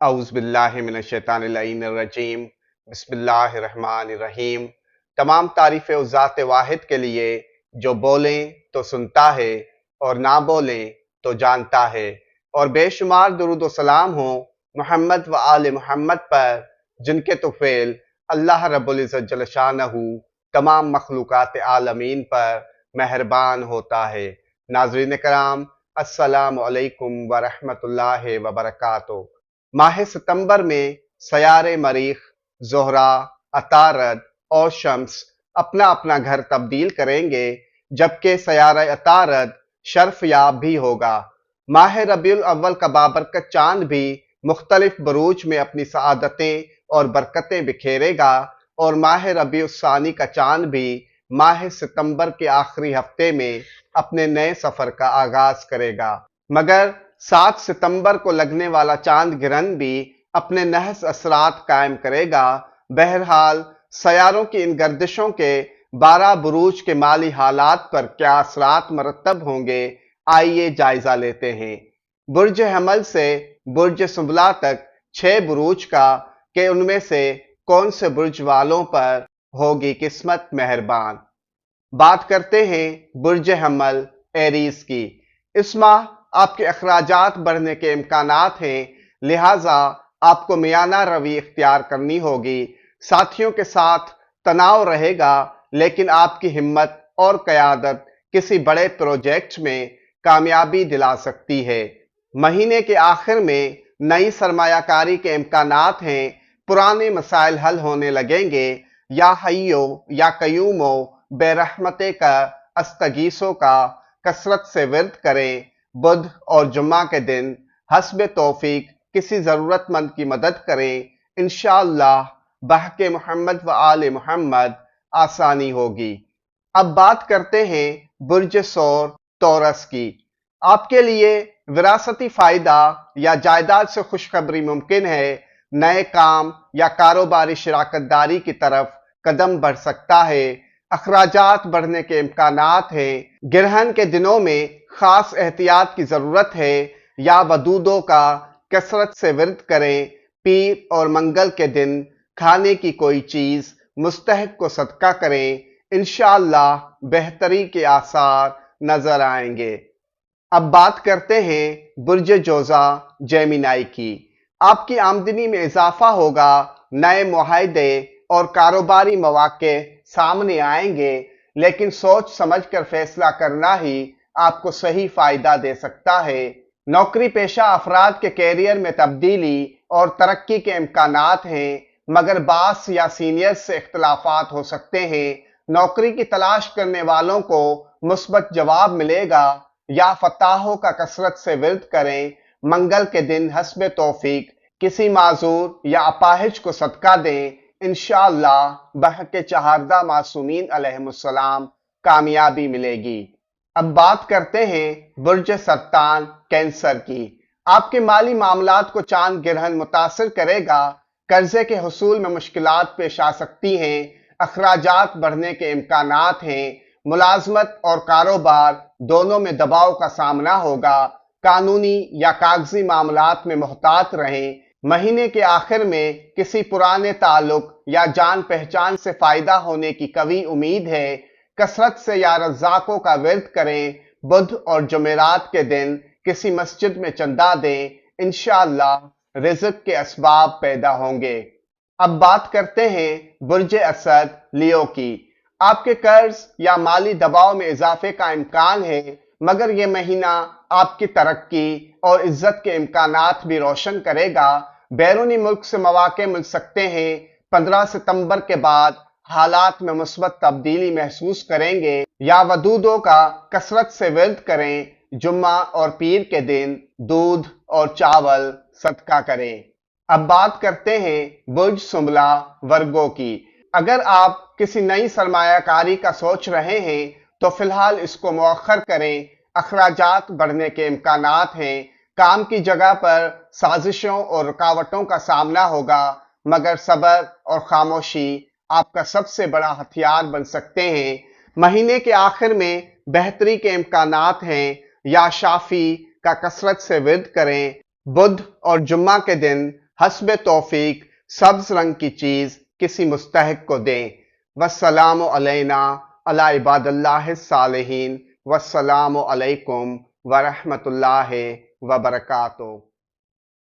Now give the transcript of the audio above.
औज़ुबिल्लाहिमिनश्शैतानिर्रजीम बिस्मिल्लाहिर्रहमानिर्रहीम। तमाम तारीफ़ें उस ज़ात वाहिद के लिए जो बोलें तो सुनता है और ना बोलें तो जानता है, और बेशुमार दुरूद व सलाम हो मोहम्मद व आले मोहम्मद पर जिनके तुफ़ैल अल्लाह रब्बुल इज़्ज़त जल्ल शानहू तमाम मखलूक़ात आलमीन पर मेहरबान होता है। नाज़रीन कराम, अस्सलामु अलैकुम व रहमतुल्लाहि व बरकातुहू। माह सितंबर में सयारे मरीख, ज़ोहरा, अतारद और शम्स अपना अपना घर तब्दील करेंगे, जबकि सयारा अतारद शर्फ याब भी होगा। माह रबीउल अव्वल का बाबरकत चांद भी मुख्तलिफ बुरूज में अपनी सआदतें और बरकतें बिखेरेगा, और माह रबीउल सानी का चांद भी माह सितंबर के आखिरी हफ्ते में अपने नए सफर का आगाज करेगा। मगर 7 सितंबर को लगने वाला चांद गिरहन भी अपने नहस असरात कायम करेगा। बहरहाल सयारों की इन गर्दिशों के 12 बुरूज के माली हालात पर क्या असरात मरतब होंगे, आइए जायजा लेते हैं। बुर्ज हमल से बुर्ज सुंबला तक 6 बुरूज का कि उनमें से कौन से बुर्ज वालों पर होगी किस्मत मेहरबान। बात करते हैं बुर्ज हमल एरीज की। इस माह आपके अखराजात बढ़ने के इम्कानात हैं, लिहाजा आपको मियाना रवि इख्तियार करनी होगी। साथियों के साथ तनाव रहेगा, लेकिन आपकी हिम्मत और क़यादत किसी बड़े प्रोजेक्ट में कामयाबी दिला सकती है। महीने के आखिर में नई सरमायाकारी के इम्कानात हैं, पुराने मसाइल हल होने लगेंगे। या हय्यो या कयूमो बेरहमते का अस्तगीसों का कसरत से विर्द करें। बुध और जुम्मा के दिन हस्ब तौफीक किसी ज़रूरतमंद की मदद करें। इंशाअल्लाह बहके मोहम्मद व आले मोहम्मद आसानी होगी। अब बात करते हैं बुर्ज सौर तौरस की। आपके लिए विरासती फ़ायदा या जायदाद से खुशखबरी मुमकिन है। नए काम या कारोबारी शराकतदारी की तरफ कदम बढ़ सकता है। अखराजात बढ़ने के इम्कानात हैं। गिरहन के दिनों में खास एहतियात की ज़रूरत है। या वदूदों का कसरत से विर्द करें। पीर और मंगल के दिन खाने की कोई चीज़ मुस्तहक को सदका करें। इंशाअल्लाह बेहतरी के आसार नजर आएंगे। अब बात करते हैं बुर्ज जोजा जेमिनाई की। आपकी आमदनी में इजाफा होगा। नए मुआहदे और कारोबारी मौके सामने आएंगे, लेकिन सोच समझकर फैसला करना ही आपको सही फायदा दे सकता है। नौकरी पेशा अफराद के कैरियर में तब्दीली और तरक्की के इम्कानात हैं, मगर बास या सीनियर से इख्तलाफात हो सकते हैं। नौकरी की तलाश करने वालों को मुस्बत जवाब मिलेगा। या फताहों का कसरत से विर्द करें। मंगल के दिन हस्ब तौफीक किसी माजूर या अपाहिज को सदका दें। इंशाअल्लाह बहके चहारदा मासूमीन अलैहिमुस्सलाम कामयाबी मिलेगी। अब बात करते हैं बुर्ज सरतान कैंसर की। आपके माली मामलात को चांद गिरहन मुतासिर करेगा। कर्जे के हुसूल में मुश्किलात पेश आ सकती हैं। अखराजात बढ़ने के इम्कानात हैं। मुलाजमत और कारोबार दोनों में दबाव का सामना होगा। कानूनी या कागजी मामलात में मोहतात रहें। महीने के आखिर में किसी पुराने ताल्लुक या जान पहचान से फायदा होने की कवी उम्मीद है। कसरत से या रज़ाकों का विर्द करें। बुध और जुमेरात के दिन किसी मस्जिद में चंदा दें। इंशाअल्लाह रिज़्क के असबाब पैदा होंगे। अब बात करते हैं बुर्ज असद लियो की। आपके कर्ज या माली दबाव में इजाफे का इम्कान है, मगर यह महीना आपकी तरक्की और इज्जत के इम्कानात भी रोशन करेगा। बैरूनी मुल्क से मौके मिल सकते हैं। 15 सितंबर के बाद हालात में मुस्बत तब्दीली महसूस करेंगे। या वदूदों का कसरत से विर्द करें। जुम्मा और पीर के दिन दूध और चावल सदका करें। अब बात करते हैं बुर्ज सुंबला वर्गो की। अगर आप किसी नई सरमायाकारी का सोच रहे हैं, तो फिलहाल इसको मुअख्खर करें। अखराजात बढ़ने के इम्कानात हैं। काम की जगह पर साजिशों और रुकावटों का सामना होगा, मगर सब्र और खामोशी आपका सबसे बड़ा हथियार बन सकते हैं। महीने के आखिर में बेहतरी के इम्कानात हैं। या शाफी का कसरत से विर्द करें। बुध और जुम्मा के दिन حسب توفیق سبز رنگ کی چیز کسی مستحق کو دیں۔ والسلام علینا علی عباد اللہ الصالحین، والسلام علیکم ورحمۃ اللہ وبرکاتہ۔